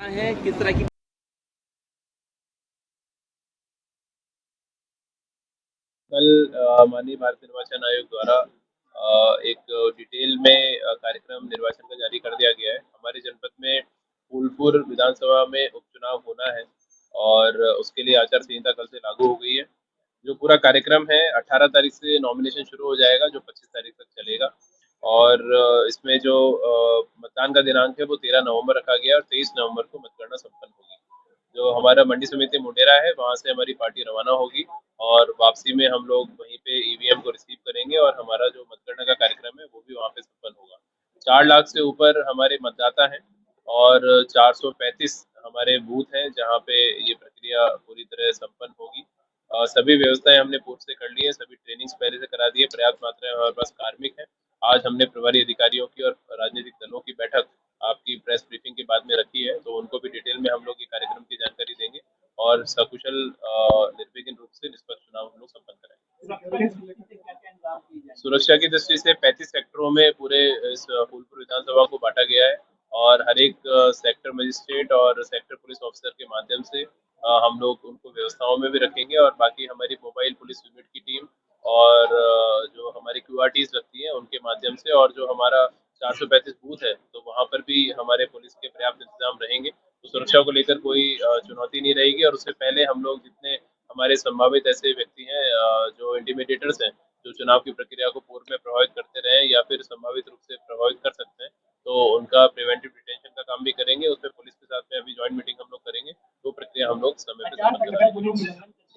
है किस तरह की कल माननीय भारत निर्वाचन आयोग द्वारा एक डिटेल में कार्यक्रम निर्वाचन का जारी कर दिया गया है। हमारे जनपद में फूलपुर विधानसभा में उपचुनाव होना है और उसके लिए आचार संहिता कल से लागू हो गई है। जो पूरा कार्यक्रम है 18 तारीख से नॉमिनेशन शुरू हो जाएगा, जो 25 तारीख तक चलेगा। और इसमें जो मतदान का दिनांक है वो 13 नवंबर रखा गया है और 23 नवंबर को मतगणना संपन्न होगी। जो हमारा मंडी समिति मुंडेरा है वहाँ से हमारी पार्टी रवाना होगी और वापसी में हम लोग वहीं पे ईवीएम को रिसीव करेंगे और हमारा जो मतगणना का कार्यक्रम है वो भी वहाँ पे संपन्न होगा। 4 लाख से ऊपर हमारे मतदाता हैं और 435 हमारे बूथ हैं जहाँ पे ये प्रक्रिया पूरी तरह संपन्न होगी। सभी व्यवस्थाएं हमने पूर्व से कर ली है, सभी ट्रेनिंग्स पहले से करा दी है, पर्याप्त मात्रा में हमारे पास कार्मिक है। आज हमने प्रभारी अधिकारियों की और राजनीतिक दलों की बैठक आपकी प्रेस ब्रीफिंग के बाद में रखी है, तो उनको भी डिटेल में हम लोग ये कार्यक्रम की जानकारी देंगे और सकुशल निर्विघ्न रूप से निष्पक्ष चुनाव हम लोग संपन्न कराएंगे। सुरक्षा की दृष्टि से 35 सेक्टरों में पूरे इस फूलपुर विधानसभा को बांटा गया है और हर एक सेक्टर मजिस्ट्रेट और सेक्टर पुलिस ऑफिसर के माध्यम से हम लोग उनको व्यवस्थाओं में भी रखेंगे और बाकी हमारी मोबाइल पुलिस यूनिट की टीम और जो हमारी क्यूआरटीज लगती हैं उनके माध्यम से और जो हमारा 435 बूथ है तो वहाँ पर भी हमारे पुलिस के पर्याप्त इंतजाम रहेंगे। तो सुरक्षा को लेकर कोई चुनौती नहीं रहेगी और उससे पहले हम लोग जितने हमारे संभावित ऐसे व्यक्ति हैं जो इंटिमिडेटर्स हैं, जो चुनाव की प्रक्रिया को पूर्व में प्रभावित करते रहे या फिर संभावित रूप से प्रभावित कर सकते हैं, तो उनका प्रिवेंटिव डिटेंशन का काम भी करेंगे। उसमें पुलिस के साथ में अभी ज्वाइंट मीटिंग हम लोग करेंगे, तो प्रक्रिया हम लोग समय पे संपन्न कराएंगे।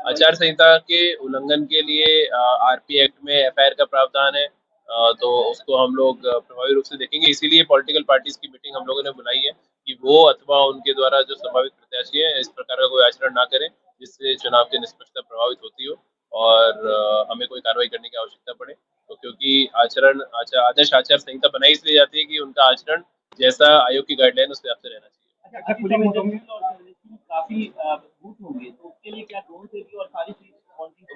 आचार संहिता के उल्लंघन के लिए आरपी एक्ट में एफआईआर का प्रावधान है, तो उसको हम लोग प्रभावी रूप से देखेंगे। इसीलिए पॉलिटिकल पार्टीज की मीटिंग हम लोगों ने बुलाई है कि वो अथवा उनके द्वारा जो संभावित प्रत्याशी है इस प्रकार का कोई आचरण ना करें जिससे चुनाव की निष्पक्षता प्रभावित होती हो और हमें कोई कार्रवाई करने की आवश्यकता पड़े। तो क्योंकि आदर्श आचार संहिता बनाई इसलिए जाती है कि उनका आचरण जैसा आयोग की गाइडलाइन उसके हिसाब से रहना चाहिए। काफी बूथ होंगे तो उसके लिए क्या ड्रोन से भी और सारी चीज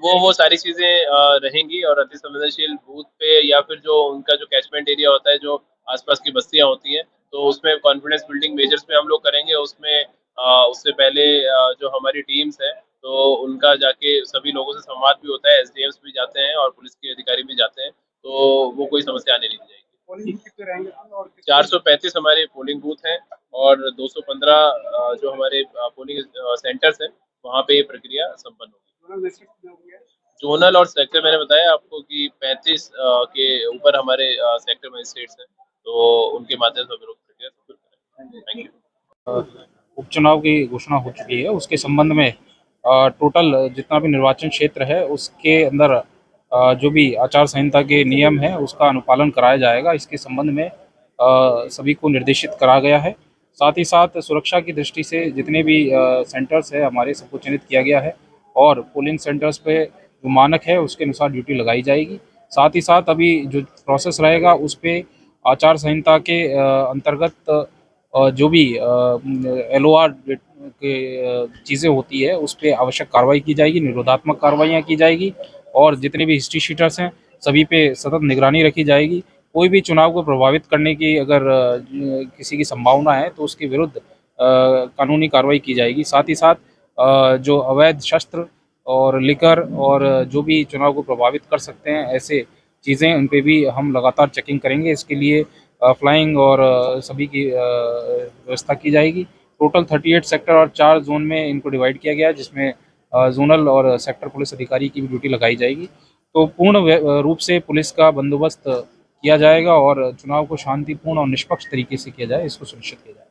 वो सारी चीजें रहेंगी और अति संवेदनशील बूथ पे या फिर जो उनका जो कैचमेंट एरिया होता है, जो आसपास की बस्तियां होती हैं, तो उसमें कॉन्फिडेंस बिल्डिंग मेजर्स पे हम लोग करेंगे। उसमें उससे पहले जो हमारी टीम्स है तो उनका जाके सभी लोगों से संवाद भी होता है, एसडीएम्स भी जाते हैं और पुलिस के अधिकारी भी जाते हैं, तो वो कोई समस्या आने नहीं दी जाएगी। 435 हमारे पोलिंग बूथ हैं और 215 जो हमारे पोलिंग सेंटर्स हैं वहाँ पे ये प्रक्रिया संपन्न होगी। जोनल और सेक्टर मैंने बताया आपको कि 35 के ऊपर हमारे सेक्टर मजिस्ट्रेट्स हैं, तो उनके माध्यम से हम लोग प्रक्रिया संपन्न करेंगे। Thank you. उपचुनाव की घोषणा हो चुकी है, उसके संबंध में टोटल जितना भी निर्वाचन क्षेत्र है उसके अंदर जो भी आचार संहिता के नियम है उसका अनुपालन कराया जाएगा। इसके संबंध में सभी को निर्देशित करा गया है। साथ ही साथ सुरक्षा की दृष्टि से जितने भी सेंटर्स है हमारे सबको चिन्हित किया गया है और पोलिंग सेंटर्स पे जो मानक है उसके अनुसार ड्यूटी लगाई जाएगी। साथ ही साथ अभी जो प्रोसेस रहेगा उस पर आचार संहिता के अंतर्गत जो भी LOR के चीज़ें होती है उस पर आवश्यक कार्रवाई की जाएगी, निरोधात्मक कार्रवाइयाँ की जाएगी और जितने भी हिस्ट्री शीटर्स हैं सभी पे सतत निगरानी रखी जाएगी। कोई भी चुनाव को प्रभावित करने की अगर किसी की संभावना है तो उसके विरुद्ध कानूनी कार्रवाई की जाएगी। साथ ही साथ जो अवैध शस्त्र और लिकर और जो भी चुनाव को प्रभावित कर सकते हैं ऐसे चीज़ें उन पर भी हम लगातार चेकिंग करेंगे। इसके लिए फ्लाइंग और सभी की व्यवस्था की जाएगी। टोटल 38 सेक्टर और 4 जोन में इनको डिवाइड किया गया है, जिसमें जोनल और सेक्टर पुलिस अधिकारी की भी ड्यूटी लगाई जाएगी। तो पूर्ण रूप से पुलिस का बंदोबस्त किया जाएगा और चुनाव को शांतिपूर्ण और निष्पक्ष तरीके से किया जाए, इसको सुनिश्चित किया जाए।